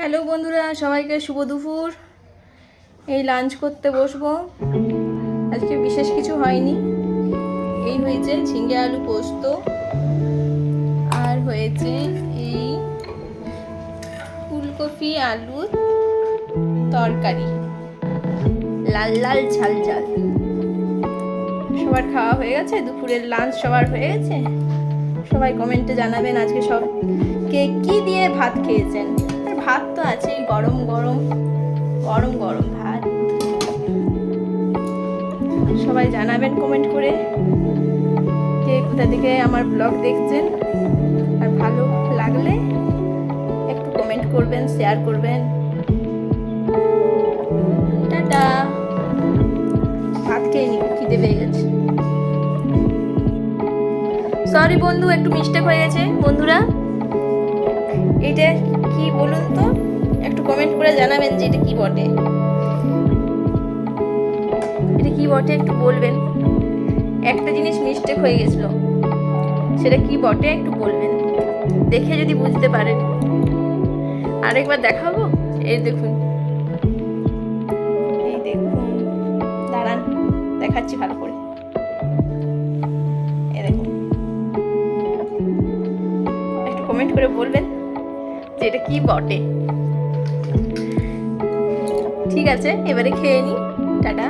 Hello বন্ধুরা, সবাইকে শুভ দুপুর। এই লাঞ্চ করতে বসবো। আজকে বিশেষ কিছু হয়নি, এই হয়েছে ঝিঙে আলু পোস্ত আর হয়েছে এই ফুলকপি আলু তরকারি, লাল লাল ঝাল ঝাল। সবার খাওয়া হয়ে গেছে, দুপুরের লাঞ্চ সবার হয়ে গেছে। সবাই কমেন্টে জানাবেন আজকে সব কে কি দিয়ে ভাত খেয়েছেন। আর ভাত তো আছেই, গরম গরম গরম গরম ভাত। সবাই জানাবেন কমেন্ট করে কে কোথা থেকে আমার ব্লগ দেখছেন। আর ভালো লাগলে একটু কমেন্ট করবেন, শেয়ার করবেন। টাটা। ভাত খেয়ে নি, খিদে পেয়ে গেছে। সরি বন্ধু, একটু মিস্টেক হয়ে গেছে। বন্ধুরা, এটা কি বলুন তো, একটু কমেন্ট করে জানাবেন যে এটা কি বটে, এটা কি বটে একটু বলবেন। একটা জিনিস মিস্টেক হয়ে গেছিল, সেটা কি বটে একটু বলবেন, দেখে যদি বুঝতে পারেন। আরেকবার দেখাবো, এই দেখুন, এই দেখুন, দাঁড়ান দেখাচ্ছি ভালো করে। এই দেখুন, একটু কমেন্ট করে বলবেন যে এটা কি বটে। ঠিক আছে, এবারে খেয়ে নিই। টাটা।